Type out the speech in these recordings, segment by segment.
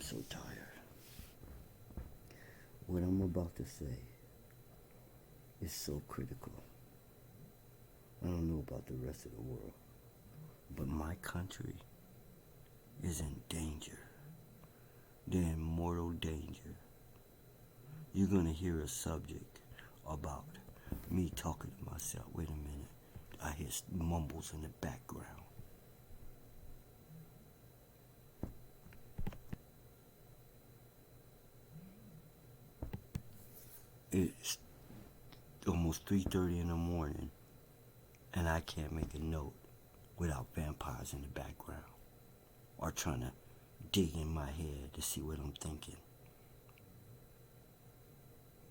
so tired. What I'm about to say is so critical. I don't know about the rest of the world, but my country is in danger. They're in mortal danger. You're gonna hear a subject about me talking to myself. Wait a minute. I hear mumbles in the background. It's almost 3:30 in the morning, and I can't make a note without vampires in the background or trying to dig in my head to see what I'm thinking.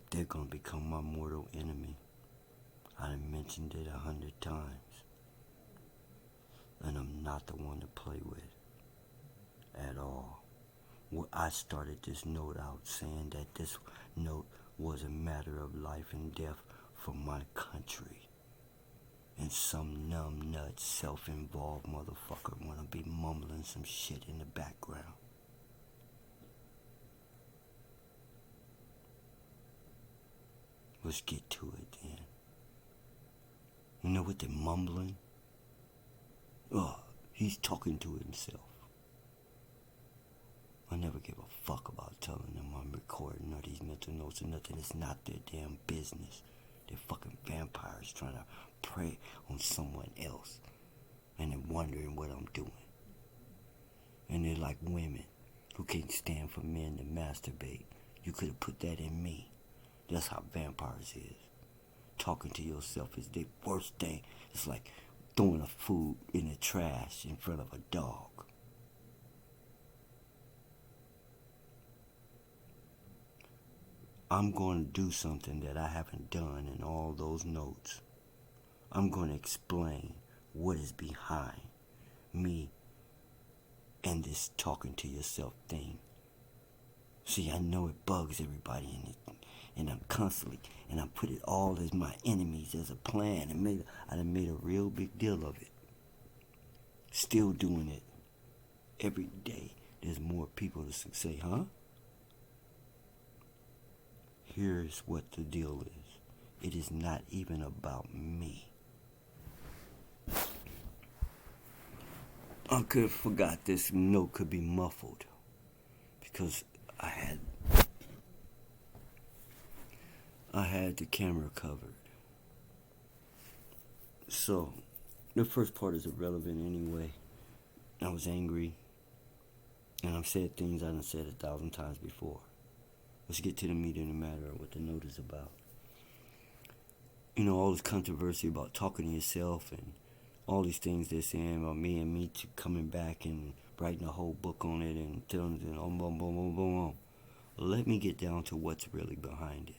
They're gonna become my mortal enemy. I done mentioned it 100 times, and I'm not the one to play with at all. Well, I started this note out saying that this note was a matter of life and death for my country. And some numb-nut, self-involved motherfucker wanna be mumbling some shit in the background. Let's get to it then. You know what they're mumbling? Oh, he's talking to himself. I never give a fuck about telling them I'm recording or these mental notes or nothing. It's not their damn business. They're fucking vampires trying to prey on someone else. And they're wondering what I'm doing. And they're like women who can't stand for men to masturbate. You could have put that in me. That's how vampires is. Talking to yourself is the worst thing. It's like throwing a food in the trash in front of a dog. I'm going to do something that I haven't done in all those notes. I'm going to explain what is behind me and this talking to yourself thing. See, I know it bugs everybody and I'm constantly, and I put it all as my enemies as a plan. I done made a real big deal of it. Still doing it. Every day there's more people to say, huh? Here's what the deal is. It is not even about me. I could have forgot this note could be muffled because I had the camera covered. So, the first part is irrelevant anyway. I was angry, and I've said things I done said 1,000 times before. Let's get to the meat of the matter of what the note is about. You know, all this controversy about talking to yourself and all these things they're saying about me and me coming back and writing a whole book on it and telling it, boom, boom, boom, boom. Let me get down to what's really behind it.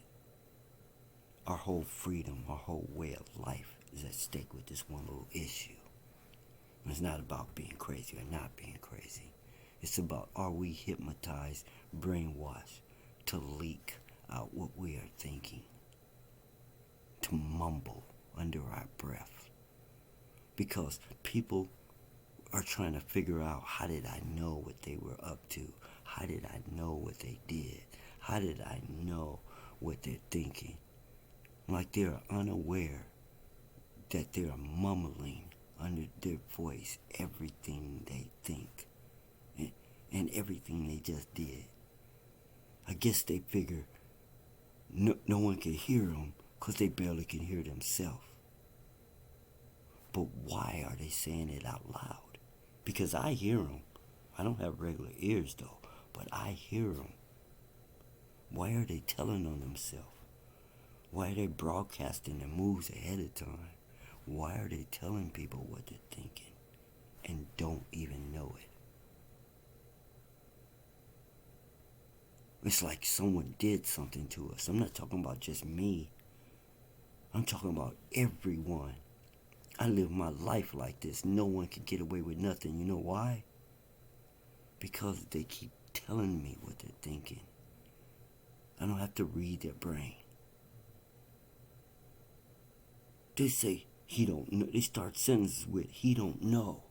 Our whole freedom, our whole way of life is at stake with this one little issue. It's not about being crazy or not being crazy. It's about, are we hypnotized, brainwashed to leak out what we are thinking, to mumble under our breath? Because people are trying to figure out, how did I know what they were up to? How did I know what they did? How did I know what they're thinking? Like they're unaware that they're mumbling under their voice everything they think and everything they just did. I guess they figure no one can hear them because they barely can hear themselves. But why are they saying it out loud? Because I hear them. I don't have regular ears though, but I hear them. Why are they telling on themselves? Why are they broadcasting their moves ahead of time? Why are they telling people what they're thinking and don't even know it? It's like someone did something to us. I'm not talking about just me. I'm talking about everyone. I live my life like this. No one can get away with nothing. You know why? Because they keep telling me what they're thinking. I don't have to read their brain. They say, he don't know. They start sentences with, he don't know.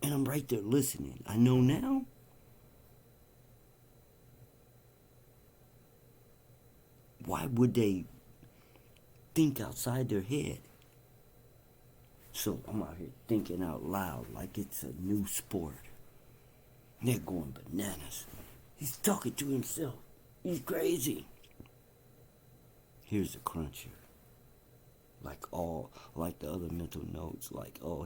And I'm right there listening. I know now. Why would they think outside their head? So I'm out here thinking out loud like it's a new sport. They're going bananas. He's talking to himself. He's crazy. Here's the cruncher. Like the other mental notes,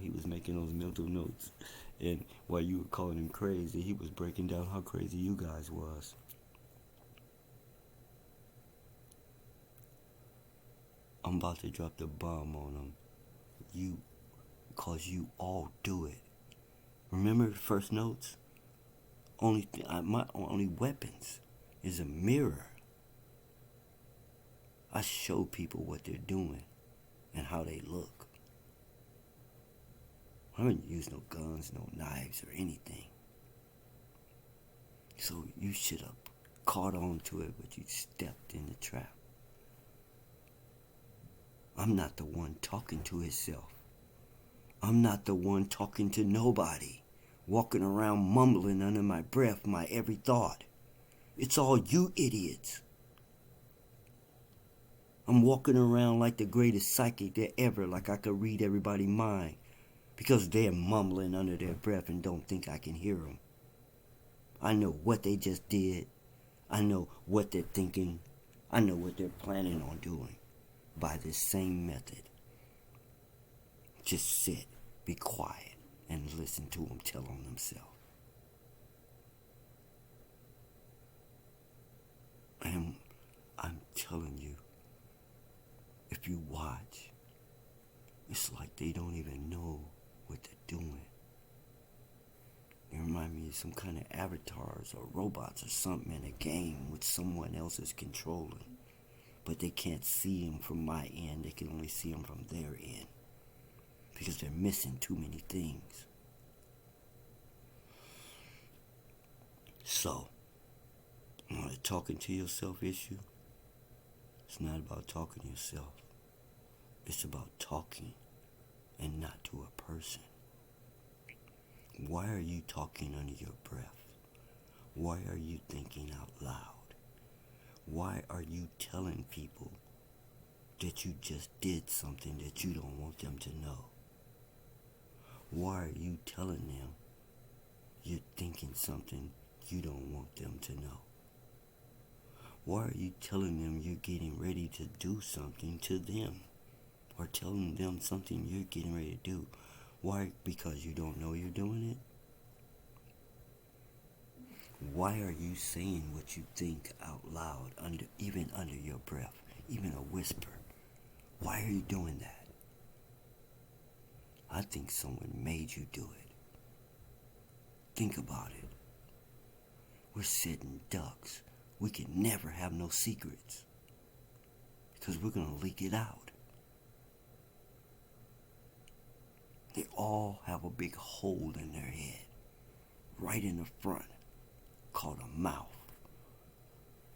he was making those mental notes. And while you were calling him crazy, he was breaking down how crazy you guys was. I'm about to drop the bomb on them. Because you all do it. Remember the first notes? My only weapons is a mirror. I show people what they're doing and how they look. I haven't used no guns, no knives, or anything. So you should have caught on to it, but you stepped in the trap. I'm not the one talking to himself. I'm not the one talking to nobody, walking around mumbling under my breath my every thought. It's all you idiots. I'm walking around like the greatest psychic there ever, like I could read everybody's mind, because they're mumbling under their breath and don't think I can hear them. I know what they just did. I know what they're thinking. I know what they're planning on doing by this same method. Just sit, be quiet, and listen to them tell on themselves. And I'm telling you, if you watch, it's like they don't even know what they're doing. They remind me of some kind of avatars or robots or something in a game which someone else is controlling. But they can't see them from my end. They can only see them from their end. Because they're missing too many things. So, on the talking to yourself issue, it's not about talking to yourself. It's about talking and not to a person. Why are you talking under your breath? Why are you thinking out loud? Why are you telling people that you just did something that you don't want them to know? Why are you telling them you're thinking something you don't want them to know? Why are you telling them you're getting ready to do something to them? Or telling them something you're getting ready to do? Why? Because you don't know you're doing it? Why are you saying what you think out loud, even under your breath, even a whisper? Why are you doing that? I think someone made you do it. Think about it. We're sitting ducks. We can never have no secrets because we're going to leak it out. They all have a big hole in their head, right in the front, called a mouth.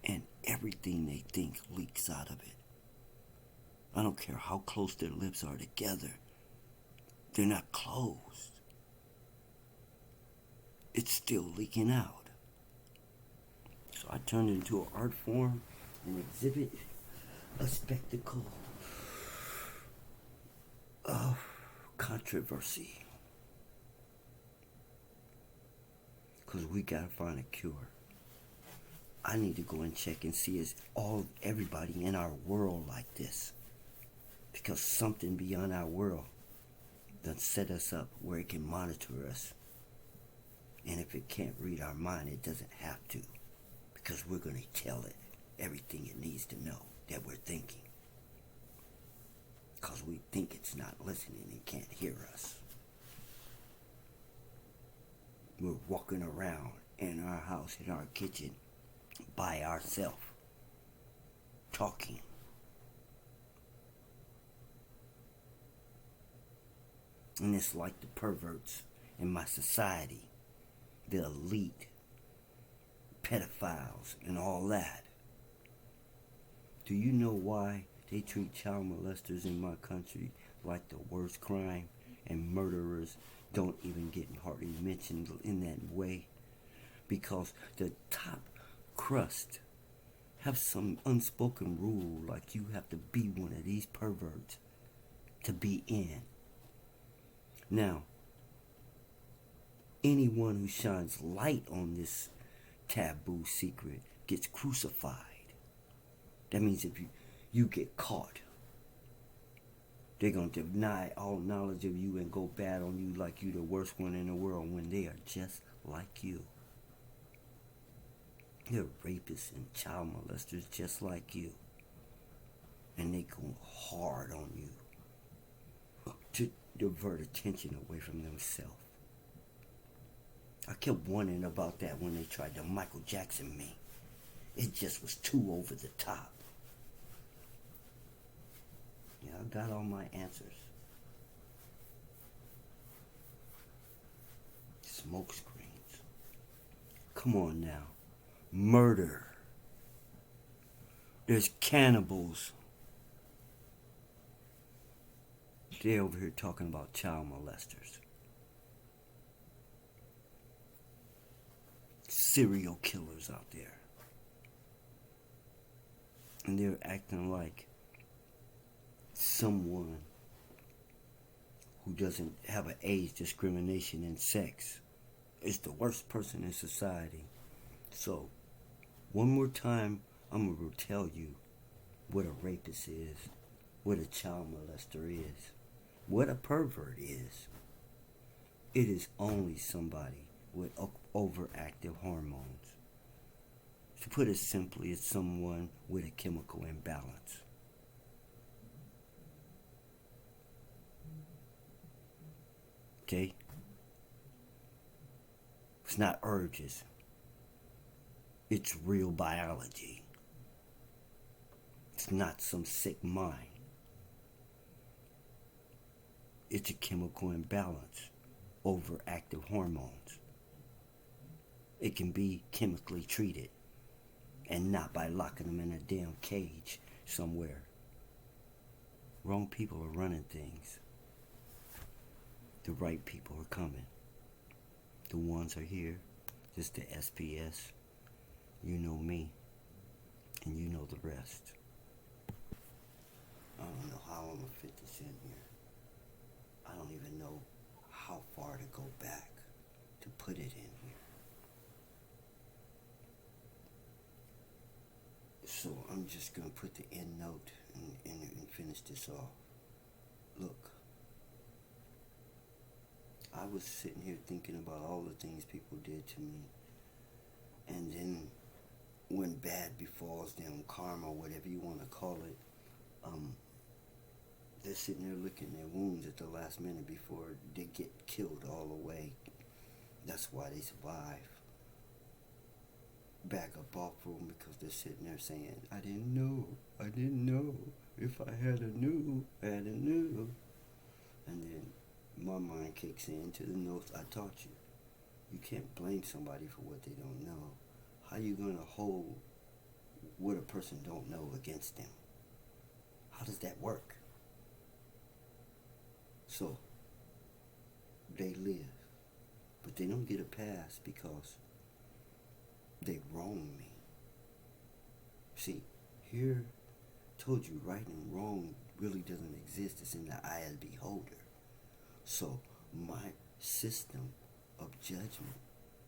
And everything they think leaks out of it. I don't care how close their lips are together. They're not closed. It's still leaking out. So I turned it into an art form, an exhibit, a spectacle of controversy. Because we gotta find a cure. I need to go and check and see is everybody in our world like this. Because something beyond our world done set us up where it can monitor us. And if it can't read our mind, it doesn't have to. Because we're going to tell it everything it needs to know that we're thinking. Because we think it's not listening and can't hear us. We're walking around in our house, in our kitchen, by ourselves, talking. And it's like the perverts in my society, the elite, pedophiles, and all that. Do you know why they treat child molesters in my country like the worst crime, and murderers don't even get hardly mentioned in that way? Because the top crust have some unspoken rule like you have to be one of these perverts to be in. Now, anyone who shines light on this taboo secret gets crucified. That means if you get caught, they're going to deny all knowledge of you and go bad on you like you the worst one in the world when they are just like you. They're rapists and child molesters just like you. And they go hard on you to divert attention away from themselves. I kept wondering about that when they tried to Michael Jackson me. It just was too over the top. Yeah, I got all my answers. Smoke screens. Come on now. Murder. There's cannibals. They're over here talking about child molesters. Serial killers out there. And they're acting like someone who doesn't have an age discrimination in sex is the worst person in society. So, one more time, I'm going to tell you what a rapist is, what a child molester is, what a pervert is. It is only somebody with overactive hormones. To put it simply, it's someone with a chemical imbalance. Okay? It's not urges. It's real biology. It's not some sick mind. It's a chemical imbalance, overactive hormones. It can be chemically treated and not by locking them in a damn cage somewhere. Wrong people are running things. The right people are coming. The ones are here. Just the SPS. You know me. And you know the rest. I don't know how I'm going to fit this in here. I don't even know how far to go back to put it in here. So I'm just going to put the end note and finish this off. Look. I was sitting here thinking about all the things people did to me. And then when bad befalls them, karma, whatever you want to call it, they're sitting there licking their wounds at the last minute before they get killed all the way. That's why they survive. Back up off of them because they're sitting there saying, I didn't know. If I had a knew. And then my mind kicks in to the notes I taught you. You can't blame somebody for what they don't know. How you going to hold what a person don't know against them? How does that work? So, they live. But they don't get a pass because they wronged me. See, here, told you right and wrong really doesn't exist. It's in the eye of the beholder. So my system of judgment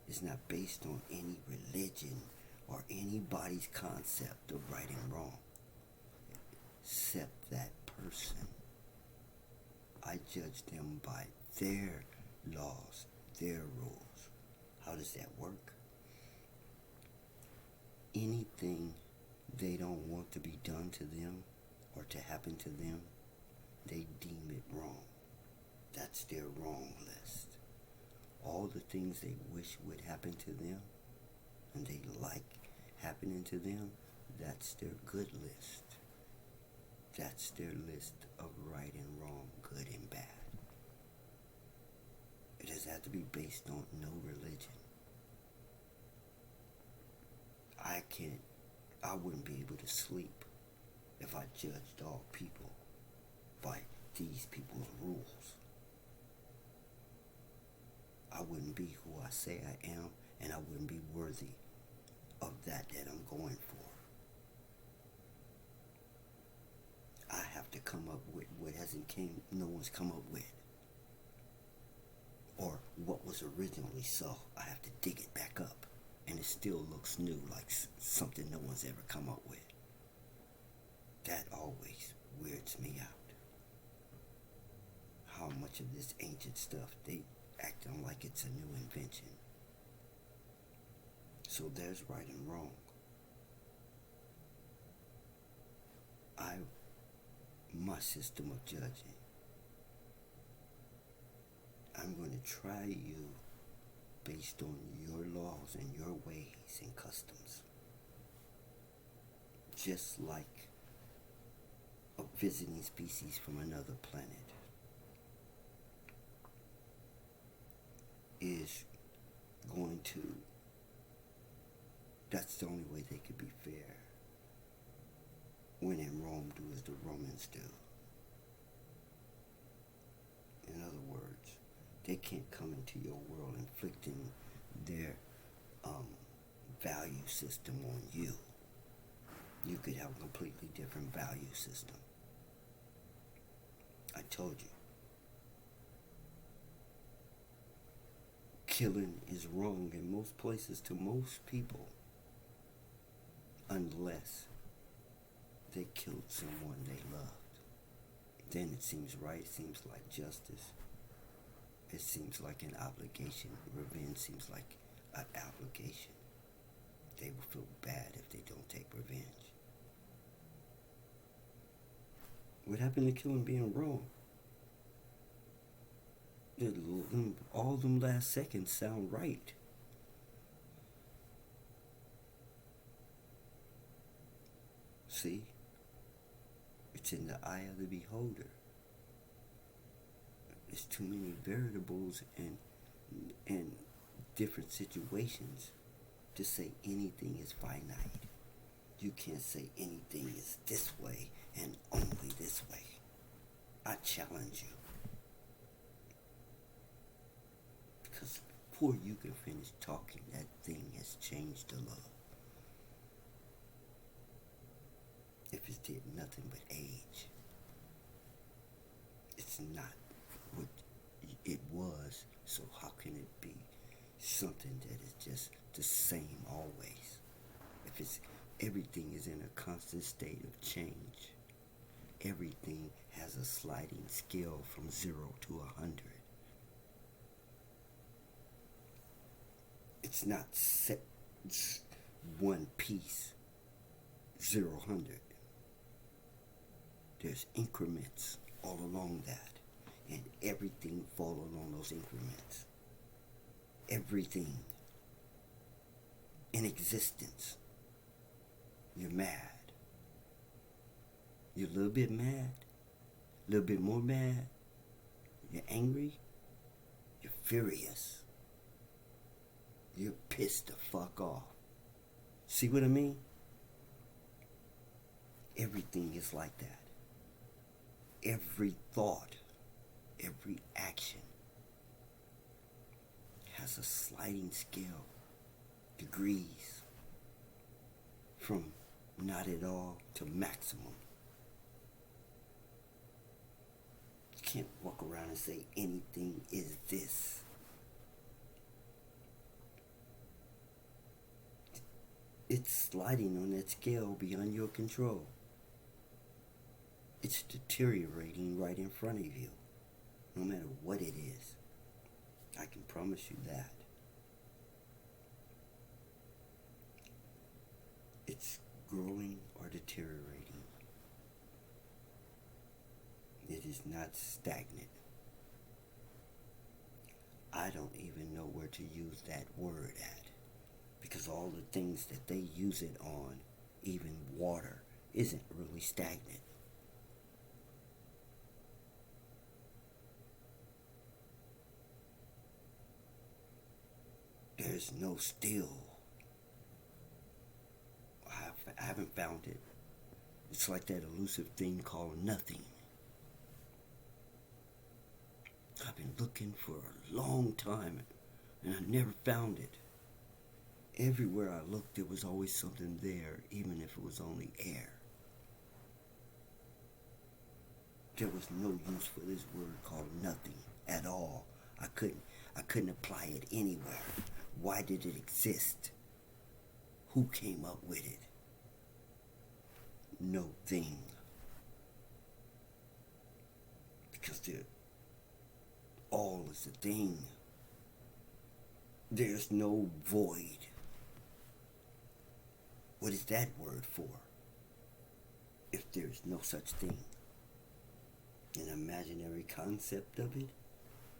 is not based on any religion or anybody's concept of right and wrong, except that person. I judge them by their laws, their rules. How does that work? Anything they don't want to be done to them or to happen to them, they deem it wrong. That's their wrong list. All the things they wish would happen to them and they like happening to them, that's their good list. That's their list of right and wrong, good and bad. It does have to be based on no religion. I wouldn't be able to sleep if I judged all people by these people's rules. I wouldn't be who I say I am, and I wouldn't be worthy of that I'm going for. no one's come up with. Or what was originally so. I have to dig it back up. And it still looks new, like something no one's ever come up with. That always weirds me out. How much of this ancient stuff, they acting like it's a new invention. So there's right and wrong. My system of judging, I'm going to try you based on your laws and your ways and customs. Just like a visiting species from another planet is going to, that's the only way they could be fair. When in Rome, do as the Romans do. In other words, they can't come into your world inflicting their value system on you. You could have a completely different value system. I told you. Killing is wrong in most places to most people, unless they killed someone they loved. Then it seems right, it seems like justice. It seems like an obligation. Revenge seems like an obligation. They will feel bad if they don't take revenge. What happened to killing being wrong? All them last seconds sound right. See? It's in the eye of the beholder. There's too many variables and different situations to say anything is finite. You can't say anything is this way and only this way. I challenge you. Because before you can finish talking, that thing has changed to love. If it did nothing but age, it's not what it was, so how can it be something that is just the same always? If everything is in a constant state of change, everything has a sliding scale from 0 to 100. It's not set one piece, 0, 100. There's increments all along that, and everything falls along those increments. Everything in existence. You're mad. You're a little bit mad, a little bit more mad. You're angry. You're furious. You're pissed the fuck off. See what I mean? Everything is like that. Every thought, every action has a sliding scale, degrees, from not at all to maximum. You can't walk around and say anything is this. It's sliding on that scale beyond your control. It's deteriorating right in front of you, no matter what it is. I can promise you that. It's growing or deteriorating. It is not stagnant. I don't even know where to use that word at, because all the things that they use it on, even water, isn't really stagnant. There's no still. I haven't found it. It's like that elusive thing called nothing. I've been looking for a long time, and I never found it. Everywhere I looked, there was always something there, even if it was only air. There was no use for this word called nothing at all. I couldn't apply it anywhere. Why did it exist? Who came up with it? No thing. Because all is a thing. There's no void. What is that word for? If there's no such thing. An imaginary concept of it?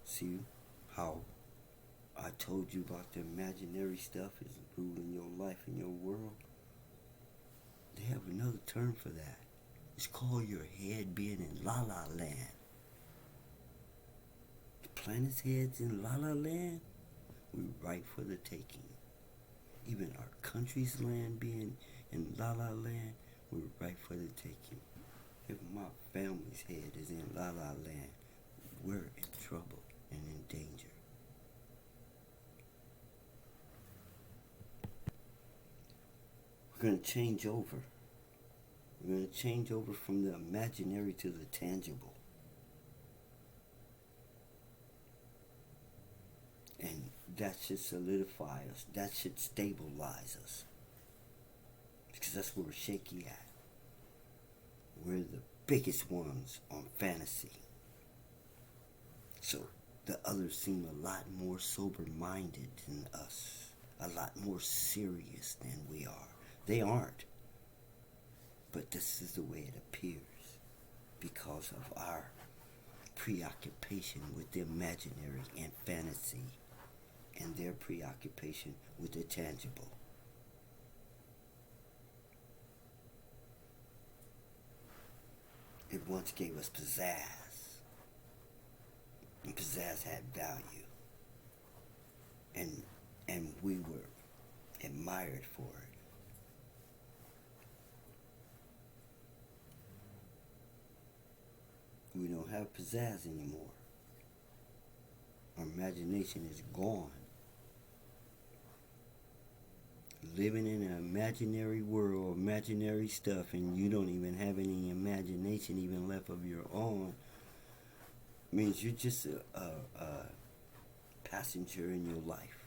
See how I told you about the imaginary stuff is ruling your life and your world? They have another term for that. It's called your head being in La La Land. The planet's head's in La La Land? We're right for the taking. Even our country's land being in La La Land, we're right for the taking. If my family's head is in La La Land, we're in trouble and in danger. We're going to change over. We're going to change over from the imaginary to the tangible. And that should solidify us. That should stabilize us. Because that's where we're shaky at. We're the biggest ones on fantasy. So the others seem a lot more sober-minded than us. A lot more serious than we are. They aren't. But this is the way it appears. Because of our preoccupation with the imaginary and fantasy. And their preoccupation with the tangible. It once gave us pizzazz. And pizzazz had value. And we were admired for it. We don't have pizzazz anymore. Our imagination is gone. Living in an imaginary world, imaginary stuff, and you don't even have any imagination even left of your own, means you're just a passenger in your life.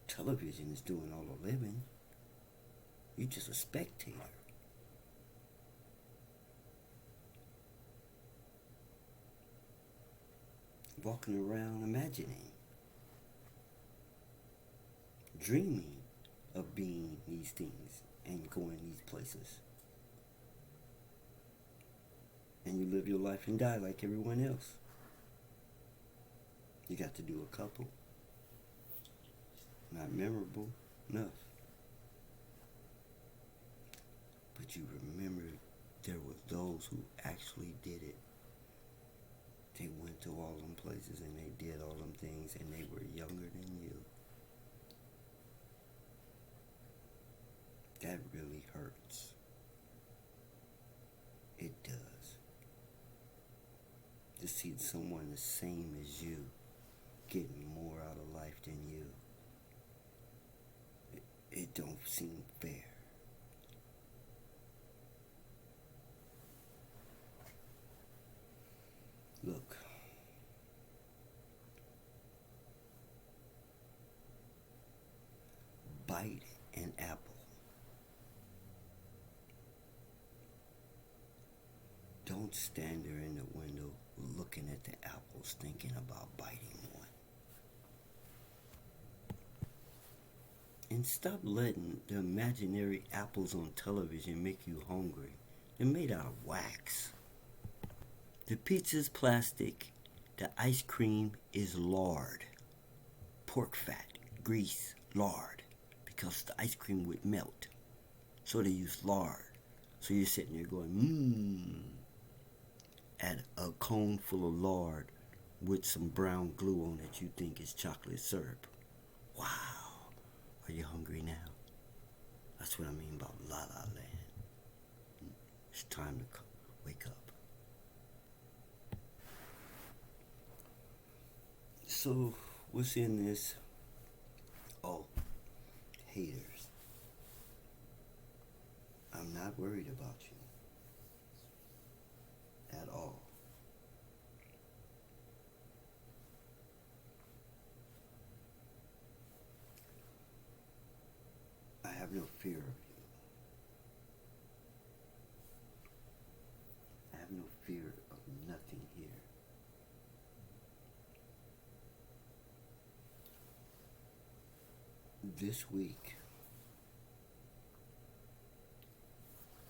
Television is doing all the living. You're just a spectator. Walking around imagining. Dreaming of being these things and going these places. And you live your life and die like everyone else. You got to do a couple. Not memorable enough. But you remember there were those who actually did it. They went to all them places and they did all them things and they were younger than you. That really hurts. It does. To see someone the same as you getting more out of life than you. It don't seem fair. Look. Bite an apple. Don't stand there in the window looking at the apples thinking about biting one. And stop letting the imaginary apples on television make you hungry. They're made out of wax. The pizza's plastic. The ice cream is lard. Pork fat, grease, lard. Because the ice cream would melt. So they use lard. So you're sitting there going, at a cone full of lard with some brown glue on it you think is chocolate syrup. Wow. Are you hungry now? That's what I mean about La La Land. It's time to wake up. So, what's in this? Oh, haters. I'm not worried about you. no fear of it. I have no fear of nothing here. This week,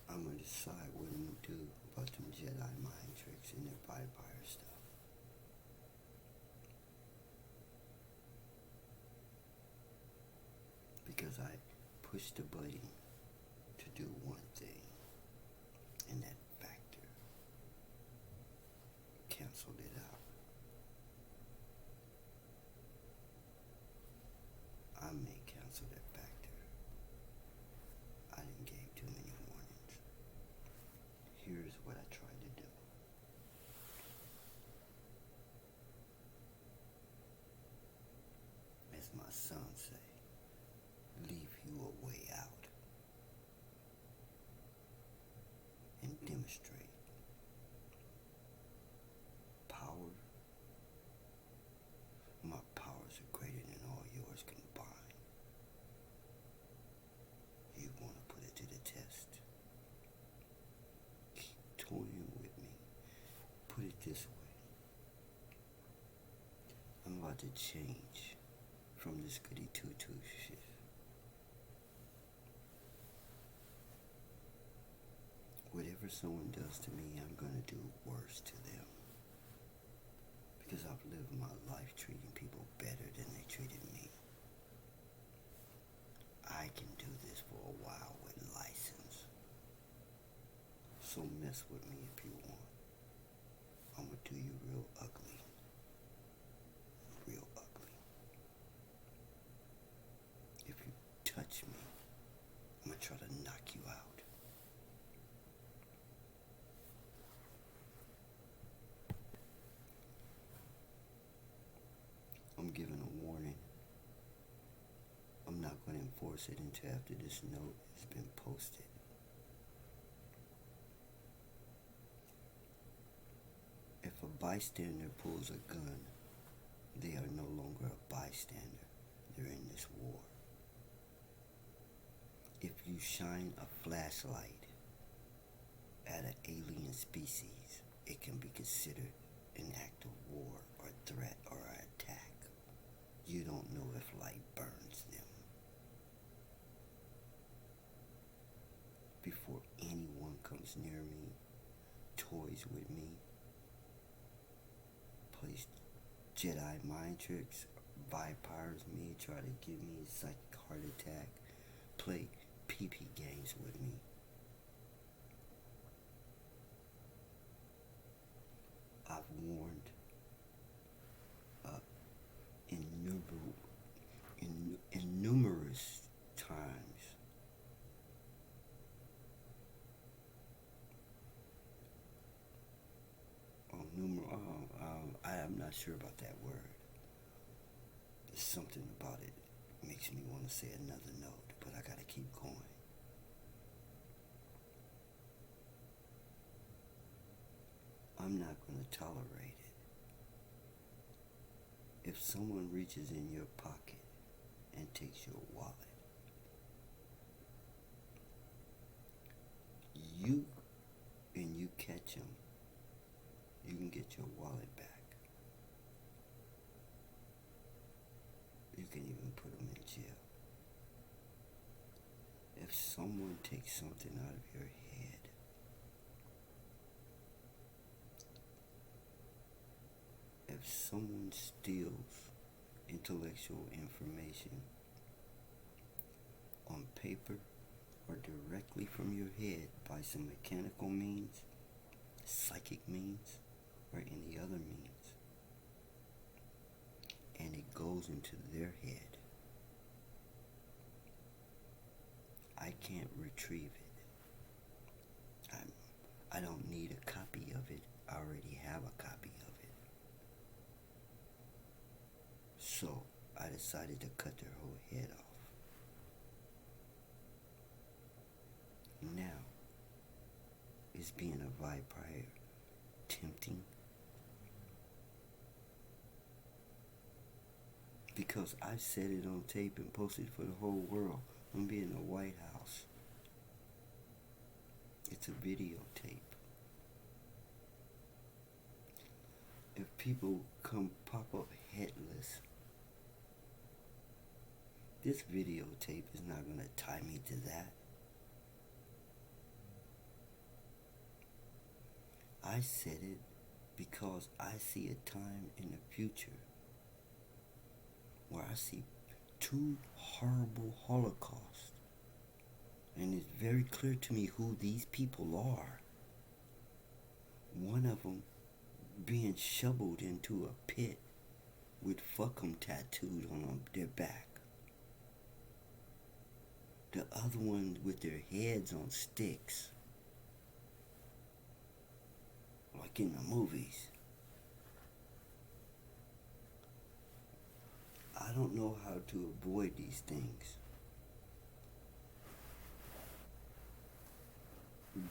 I'm going to decide what I'm going to do about them Jedi mind tricks and their vampire stuff. Because I pushed the button to do one thing, and that factor canceled it out. I may cancel that factor. I didn't give too many warnings. Here's what I tried to do. As my son say, leave you a way out and demonstrate power. My powers are greater than all yours combined. You want to put it to the test? Keep toying with me. Put it this way. I'm about to change from this goody two-two shit. Whatever someone does to me, I'm gonna do worse to them. Because I've lived my life treating people better than they treated me. I can do this for a while with license. So mess with me if you want. I'm gonna do you real ugly. Real ugly. If you touch me, I'm gonna try to knock you out. I'm giving a warning. I'm not going to enforce it until after this note has been posted. If a bystander pulls a gun, they are no longer a bystander. They're in this war. If you shine a flashlight at an alien species, it can be considered an act of war or threat or attack. You don't know if light burns them. Before anyone comes near me, toys with me, plays Jedi mind tricks, vampires me, try to give me a psychic heart attack, play pee-pee games with me. I've warned numerous times. I am not sure about that word. There's something about it makes me want to say another note, but I gotta keep going. I'm not gonna tolerate it. If someone reaches in your pocket and takes your wallet, you catch them, you can get your wallet back. You can even put them in jail. If someone takes something out of your head, if someone steals intellectual information on paper or directly from your head by some mechanical means, psychic means, or any other means, and it goes into their head, I can't retrieve it. I don't need a copy of it. I already have a copy of it. So I decided to cut their whole head off. Now, is being a vampire tempting? Because I said it on tape and posted for the whole world. I'm being the White House. It's a videotape. If people come pop up headless, this videotape is not going to tie me to that. I said it because I see a time in the future where I see two horrible holocausts. And it's very clear to me who these people are. One of them being shoveled into a pit with fuck 'em tattooed on their back. The other ones with their heads on sticks. Like in the movies. I don't know how to avoid these things.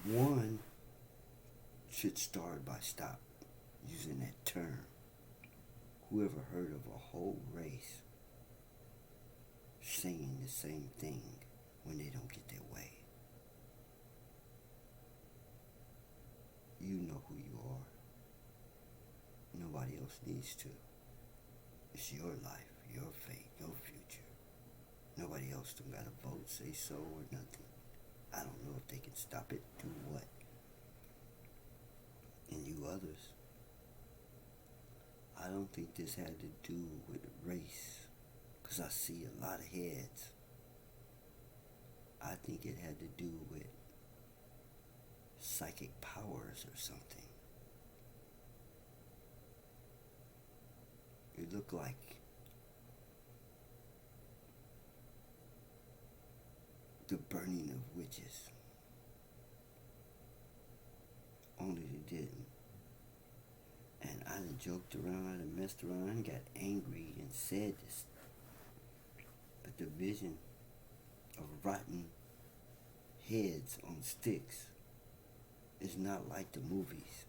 One should start by stop using that term. Whoever heard of a whole race saying the same thing when they don't get their way? You know who you are. Nobody else needs to. It's your life, your fate, your future. Nobody else don't gotta vote, say so, or nothing. I don't know if they can stop it. Do what? And you others. I don't think this had to do with race, because I see a lot of heads. I think it had to do with psychic powers or something. It looked like the burning of witches. Only they didn't. And I done joked around, I done messed around, I done got angry and said this. But the vision of rotten heads on sticks is not like the movies.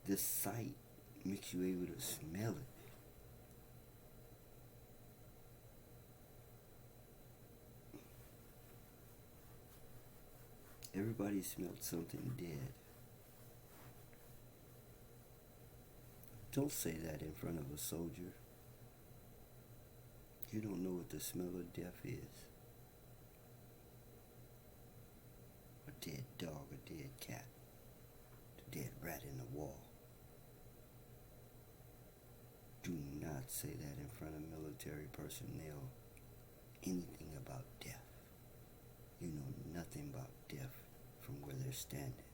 The sight makes you able to smell it. Everybody smelled something dead. Don't say that in front of a soldier. You don't know what the smell of death is. A dead dog, a dead cat, a dead rat in the wall. Do not say that in front of military personnel. Anything about death. You know nothing about death from where they're standing.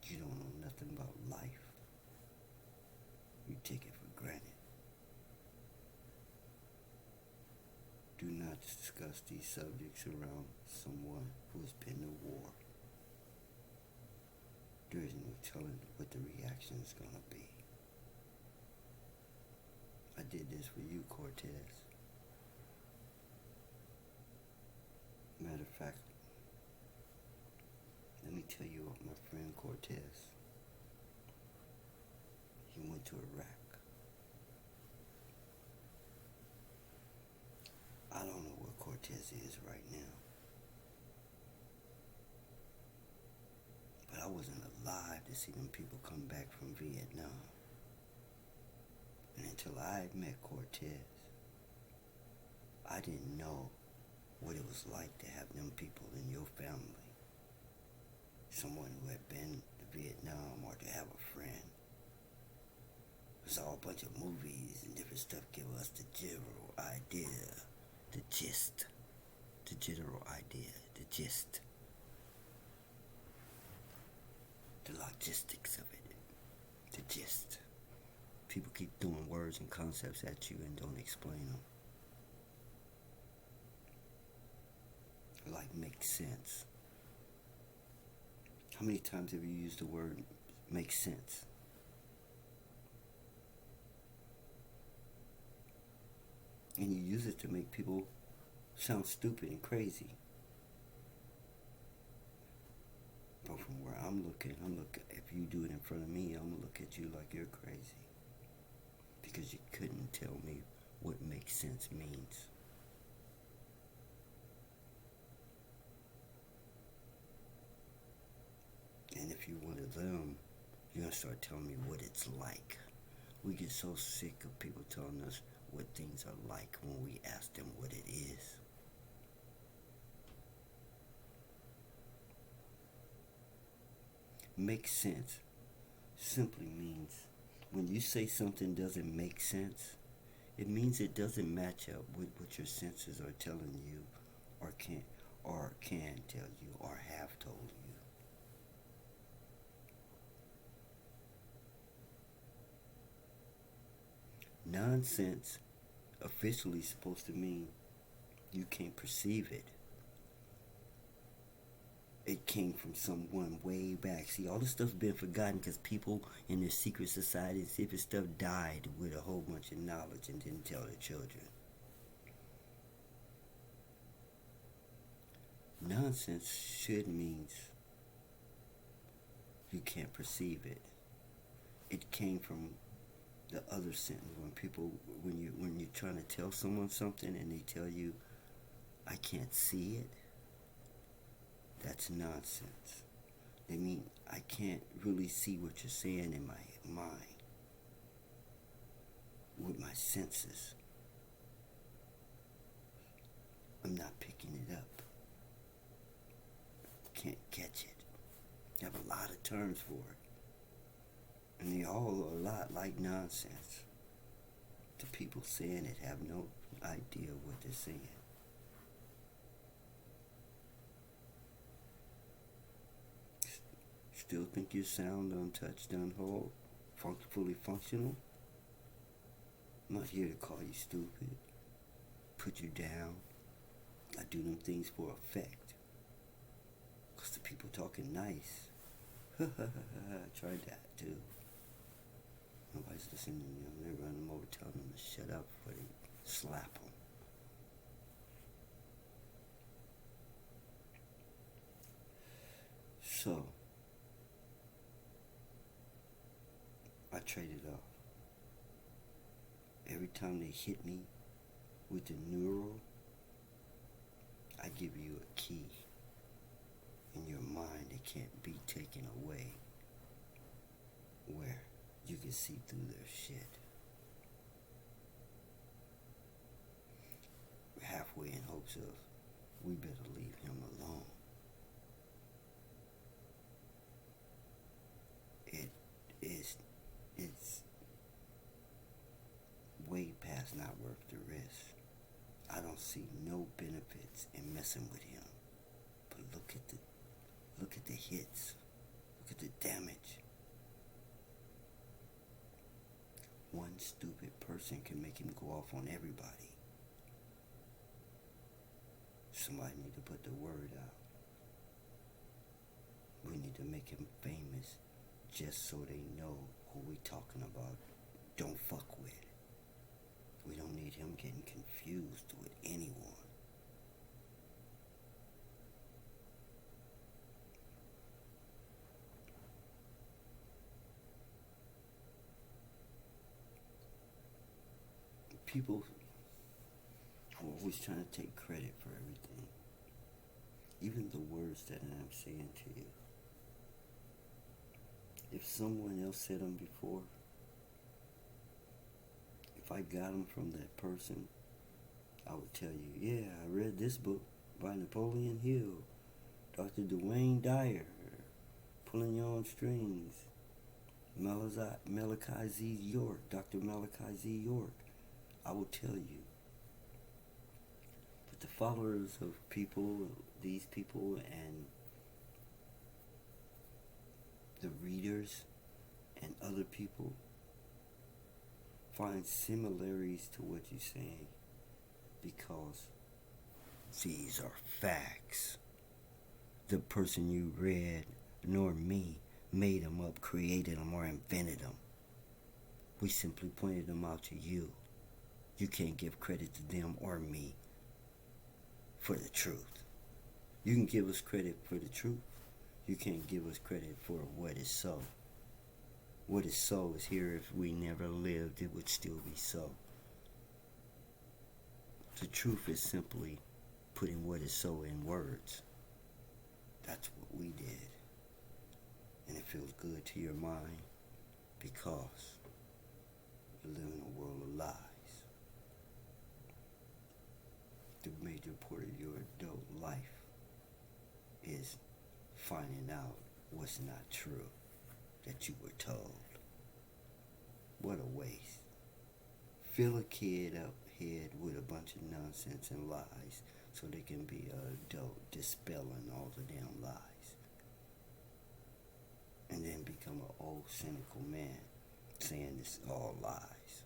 You don't know nothing about life. You take it for granted. Do not discuss these subjects around someone who has been to war. There is no telling what the reaction is going to be. I did this for you, Cortez. Matter of fact, let me tell you about my friend Cortez. He went to Iraq. I don't know where Cortez is right now. But I wasn't alive to see them people come back from Vietnam. And until I had met Cortez, I didn't know what it was like to have them people in your family. Someone who had been to Vietnam, or to have a friend. It was all a bunch of movies and different stuff give us the general idea, the gist, the general idea, the gist, the logistics of it, the gist. People keep throwing words and concepts at you and don't explain them. Like make sense. How many times have you used the word make sense? And you use it to make people sound stupid and crazy. But from where I'm looking, if you do it in front of me, I'm going to look at you like you're crazy. because you couldn't tell me what makes sense means. And if you're one of them, you're going to start telling me what it's like. We get so sick of people telling us what things are like when we ask them what it is. Make sense simply means when you say something doesn't make sense, it means it doesn't match up with what your senses are telling you or can tell you or have told you. Nonsense officially is supposed to mean you can't perceive it. It came from someone way back. See, all this stuff's been forgotten because people in their secret society and secret stuff died with a whole bunch of knowledge and didn't tell their children. Nonsense should means you can't perceive it. It came from the other sentence when you're trying to tell someone something and they tell you, I can't see it. That's nonsense. They mean I can't really see what you're saying in my mind with my senses. I'm not picking it up. Can't catch it. You have a lot of terms for it. And they all are a lot like nonsense. The people saying it have no idea what they're saying. Still think you're sound, untouched, unwhole, fully functional? I'm not here to call you stupid, put you down. I do them things for effect. Because the people talking nice. I tried that too. Nobody's listening to them. They run them over, telling them to shut up before they slap them. So, I traded off. Every time they hit me with the neural, I give you a key in your mind that can't be taken away, where you can see through their shit. We're halfway in hopes of, we better leave him alone. It's way past not worth the risk. I don't see no benefits in messing with him. But look at the hits. Look at the damage. One stupid person can make him go off on everybody. Somebody need to put the word out. We need to make him famous just so they know who we talking about. Don't fuck with. We don't need him getting confused with anyone. People are always trying to take credit for everything. Even the words that I'm saying to you. If someone else said them before, if I got them from that person, I would tell you, yeah, I read this book by Napoleon Hill, Dr. Dwayne Dyer, Pulling Your Own Strings, Malachi Z. York, Dr. Malachi Z. York. I will tell you. But the followers of people, these people, and the readers and other people find similarities to what you're saying because these are facts. The person you read, nor me, made them up, created them, or invented them. We simply pointed them out to you. You can't give credit to them or me for the truth. You can give us credit for the truth. You can't give us credit for what is so. What is so is here. If we never lived, it would still be so. The truth is simply putting what is so in words. That's what we did. And it feels good to your mind because you live in a world of lies. The major part of your adult life is finding out what's not true that you were told. What a waste. Fill a kid up head with a bunch of nonsense and lies so they can be an adult dispelling all the damn lies. And then become an old cynical man saying it's all lies.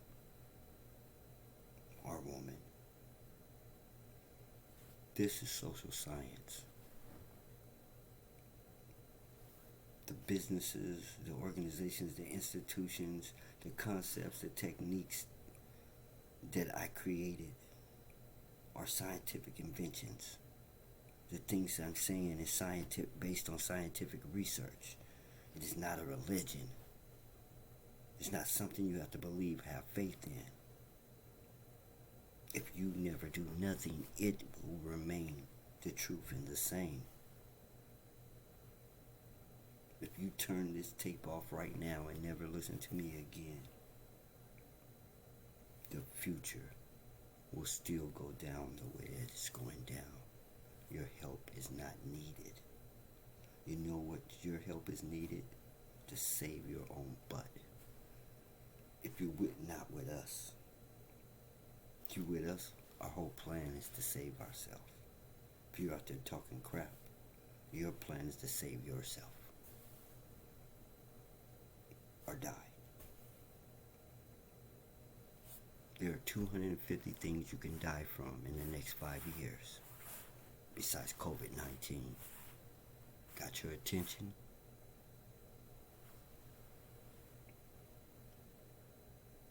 Or woman. This is social science. The businesses, the organizations, the institutions, the concepts, the techniques that I created are scientific inventions. The things I'm saying is scientific, based on scientific research. It is not a religion. It's not something you have to believe, have faith in. If you never do nothing, it will remain the truth and the same. If you turn this tape off right now and never listen to me again, the future will still go down the way that it's going down. Your help is not needed. You know what your help is needed? To save your own butt. If you're not with us, if you're with us, our whole plan is to save ourselves. If you're out there talking crap, your plan is to save yourself. Or die. There are 250 things you can die from in the next 5 years. Besides COVID-19. Got your attention?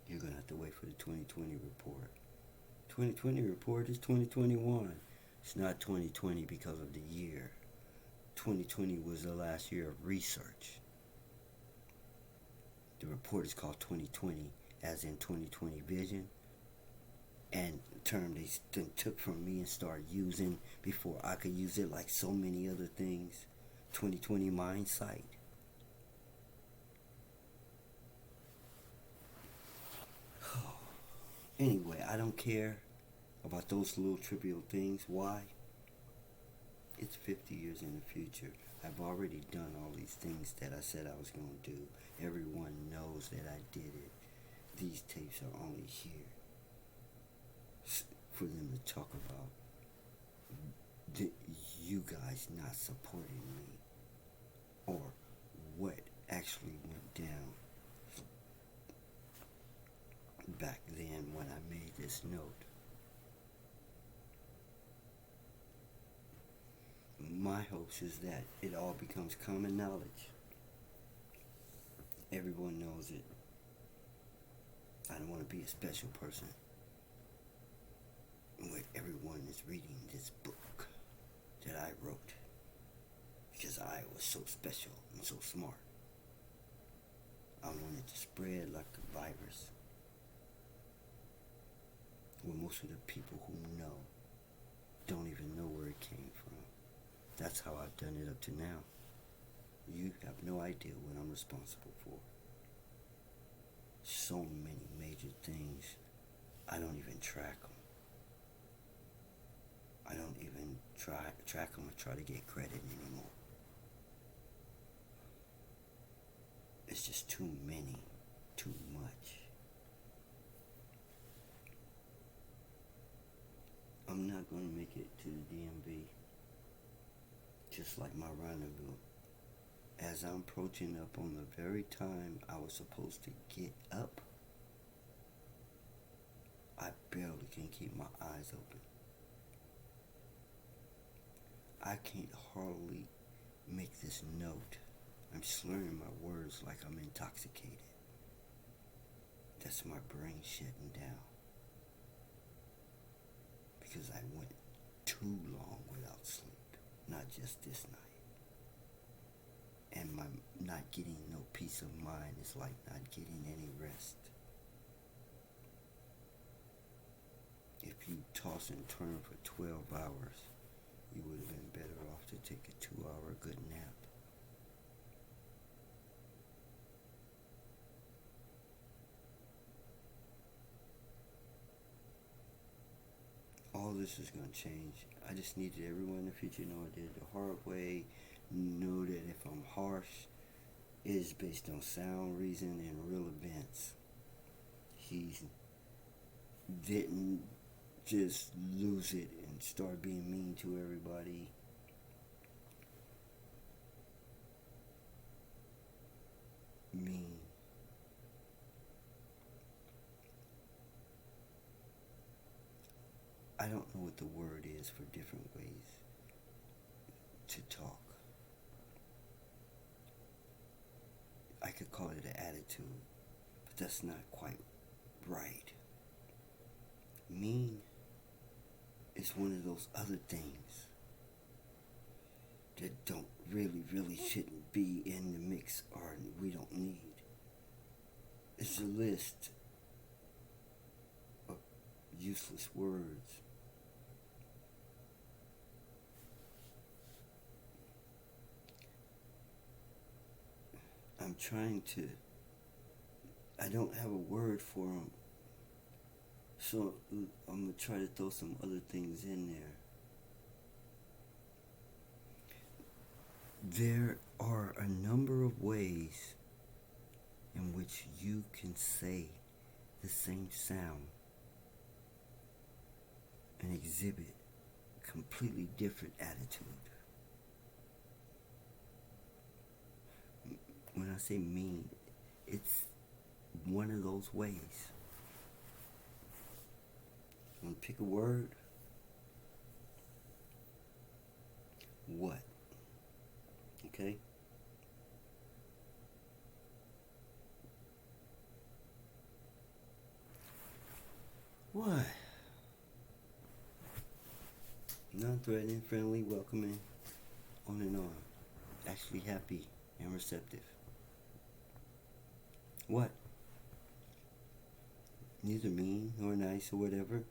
You're going to have to wait for the 2020 report. 2020 report is 2021. It's not 2020 because of the year. 2020 was the last year of research. The report is called 2020, as in 2020 vision. And the term they took from me and started using before I could use it, like so many other things. 2020 mindsight. Anyway, I don't care about those little trivial things. Why? It's 50 years in the future. I've already done all these things that I said I was going to do. Everyone knows that I did it. These tapes are only here for them to talk about you guys not supporting me, or what actually went down back then when I made this note. My hopes is that it all becomes common knowledge. Everyone knows it. I don't want to be a special person where everyone is reading this book that I wrote because I was so special and so smart. I wanted to spread like a virus, where most of the people who know don't even know where it came from. That's how I've done it up to now. You have no idea what I'm responsible for. So many major things, I don't even track them. I don't even track them or try to get credit anymore. It's just too many, too much. I'm not going to make it to the DMV, just like my rendezvous. As I'm approaching up on the very time I was supposed to get up, I barely can keep my eyes open. I can't hardly make this note. I'm slurring my words like I'm intoxicated. That's my brain shutting down. Because I went too long without sleep. Not just this night. And my night getting no peace of mind. It's like not getting any rest. If you toss and turn for 12 hours, you would have been better off to take a 2-hour good nap. All this is going to change. I just needed everyone in the future to know I did it the hard way. Know that if I'm harsh, it is based on sound reason and real events. He didn't just lose it and start being mean to everybody. Mean. I don't know what the word is for different ways to talk. I could call it an attitude, but that's not quite right. Mean is one of those other things that don't really shouldn't be in the mix or we don't need. It's a list of useless words. I'm trying to, I don't have a word for them, so I'm going to try to throw some other things in there. There are a number of ways in which you can say the same sound and exhibit completely different attitude. When I say mean, it's one of those ways. I'm going to pick a word. What? Okay? What? Non-threatening, friendly, welcoming, on and on. Actually happy and receptive. What? Neither mean nor nice or whatever.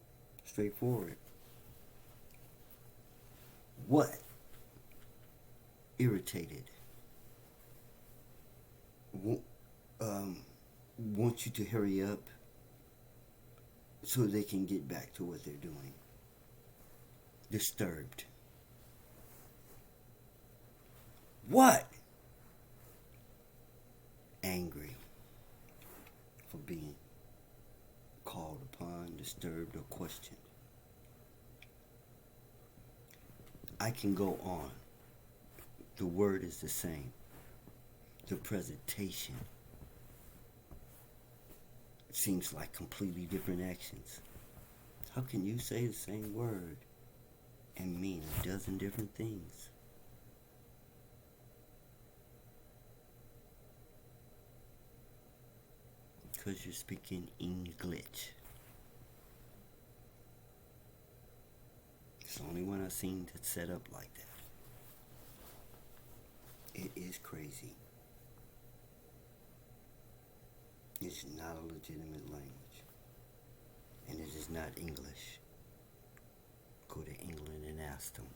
Straightforward. What? Irritated. Want you to hurry up so they can get back to what they're doing. Disturbed. What? Angry for being called upon, disturbed, or questioned. I can go on. The word is the same. The presentation seems like completely different actions. How can you say the same word and mean a dozen different things? Because you're speaking English. It's the only one I've seen that's set up like that. It is crazy. It's not a legitimate language. And it is not English. Go to England and ask them.